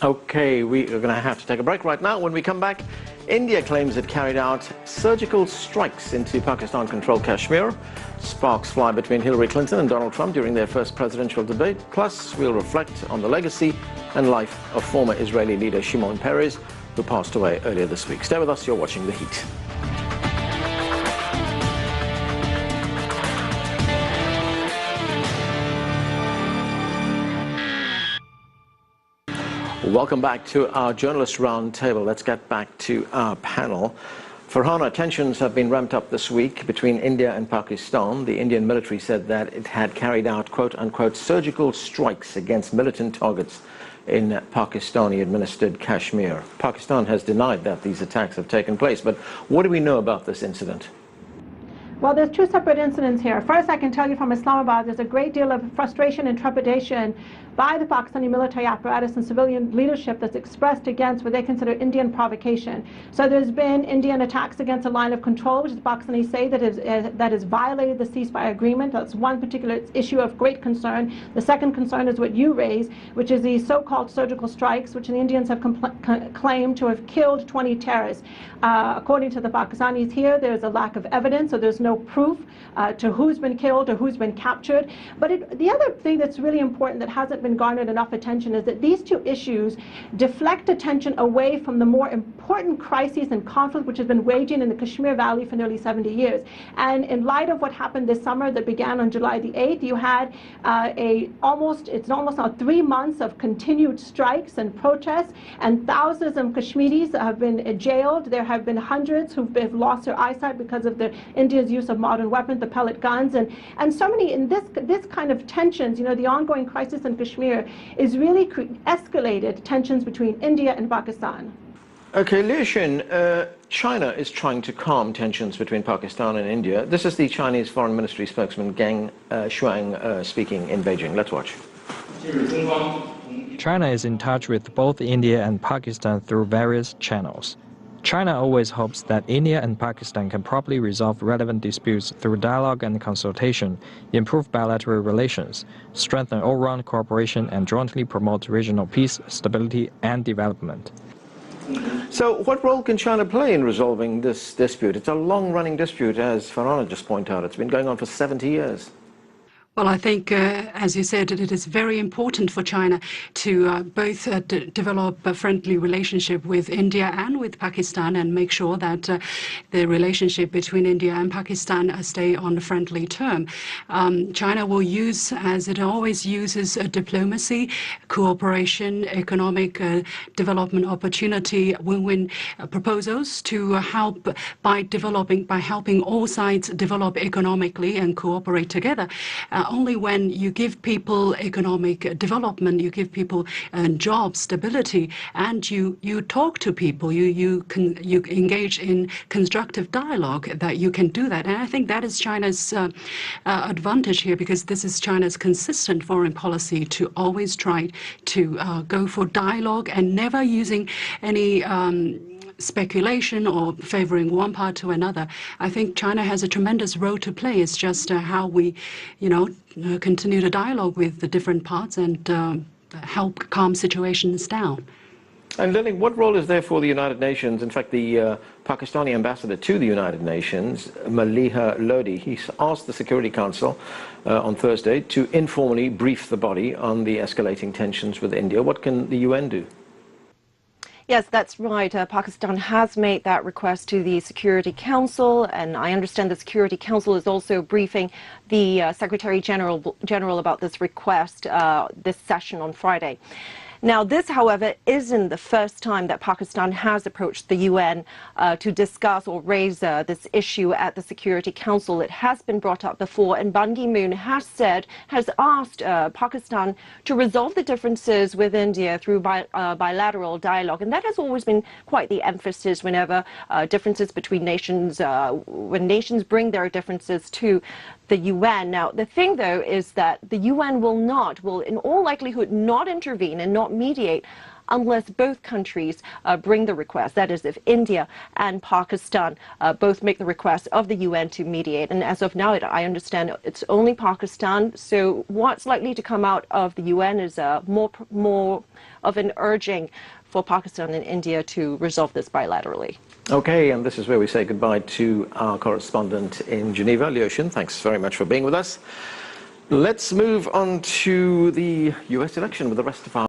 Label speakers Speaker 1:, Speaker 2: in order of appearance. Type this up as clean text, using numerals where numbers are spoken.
Speaker 1: Okay, we are going to have to take a break right now. When we come back, India claims it carried out surgical strikes into Pakistan-controlled Kashmir. Sparks fly between Hillary Clinton and Donald Trump during their first presidential debate. Plus, we'll reflect on the legacy and life of former Israeli leader Shimon Peres, who passed away earlier this week. Stay with us, you're watching The Heat. Welcome back to our journalist roundtable. Let's get back to our panel. Farhana, tensions have been ramped up this week between India and Pakistan. The Indian military said that it had carried out, quote-unquote, surgical strikes against militant targets in Pakistani-administered Kashmir. Pakistan has denied that these attacks have taken place. But what do we know about this incident?
Speaker 2: Well, there's two separate incidents here. First, I can tell you from Islamabad, there's a great deal of frustration and trepidation by the Pakistani military apparatus and civilian leadership that's expressed against what they consider Indian provocation. So there's been Indian attacks against a line of control, which the Pakistanis say that has violated the ceasefire agreement. That's one particular issue of great concern. The second concern is what you raise, which is the so-called surgical strikes, which the Indians have claimed to have killed 20 terrorists. According to the Pakistanis here, there's a lack of evidence, so there's no proof to who's been killed or who's been captured. But the other thing that's really important that hasn't been garnered enough attention is that these two issues deflect attention away from the more important crises and conflict which has been waging in the Kashmir Valley for nearly 70 years. And in light of what happened this summer that began on July the 8th, you had it's almost now 3 months of continued strikes and protests, and thousands of Kashmiris have been jailed. There have been hundreds who've lost their eyesight because of India's use of modern weapons, the pellet guns, and so many in this kind of tensions. You know, the ongoing crisis in Kashmir is really escalated tensions between India and Pakistan.
Speaker 1: Okay, Liu Xin, China is trying to calm tensions between Pakistan and India. This is the Chinese Foreign Ministry spokesman Geng Shuang speaking in Beijing. Let's watch.
Speaker 3: China is in touch with both India and Pakistan through various channels. China always hopes that India and Pakistan can properly resolve relevant disputes through dialogue and consultation, improve bilateral relations, strengthen all-round cooperation, and jointly promote regional peace, stability, and development.
Speaker 1: So what role can China play in resolving this dispute? It's a long-running dispute, as Farhana just pointed out. It's been going on for 70 years.
Speaker 4: Well, I think, as you said, it is very important for China to both develop a friendly relationship with India and with Pakistan and make sure that the relationship between India and Pakistan stay on a friendly term. China will use, as it always uses, diplomacy, cooperation, economic development opportunity, win-win proposals to help by helping all sides develop economically and cooperate together. Only when you give people economic development, you give people job stability, and you talk to people, you engage in constructive dialogue, that you can do that. And I think that is China's advantage here, because this is China's consistent foreign policy to always try to go for dialogue and never using any speculation or favoring one part to another. I think China has a tremendous role to play. It's just how we, continue to dialogue with the different parts and help calm situations down.
Speaker 1: And Lily, what role is there for the United Nations? In fact, the Pakistani ambassador to the United Nations, Maliha Lodi, he asked the Security Council on Thursday to informally brief the body on the escalating tensions with India. What can the UN do?
Speaker 5: Yes, that's right. Pakistan has made that request to the Security Council, and I understand the Security Council is also briefing the Secretary General about this request this session on Friday. Now, this, however, isn't the first time that Pakistan has approached the UN to discuss or raise this issue at the Security Council. It has been brought up before, and Ban Ki-moon has asked Pakistan to resolve the differences with India through bilateral dialogue, and that has always been quite the emphasis whenever differences between nations, when nations bring their differences to the UN. Now, the thing, though, is that the UN will in all likelihood not intervene and not mediate unless both countries bring the request. That is, if India and Pakistan both make the request of the UN to mediate. And as of now, I understand it's only Pakistan. So what's likely to come out of the UN is more of an urging for Pakistan and India to resolve this bilaterally.
Speaker 1: Okay, and this is where we say goodbye to our correspondent in Geneva, Liu Xin. Thanks very much for being with us. Let's move on to the US election with the rest of our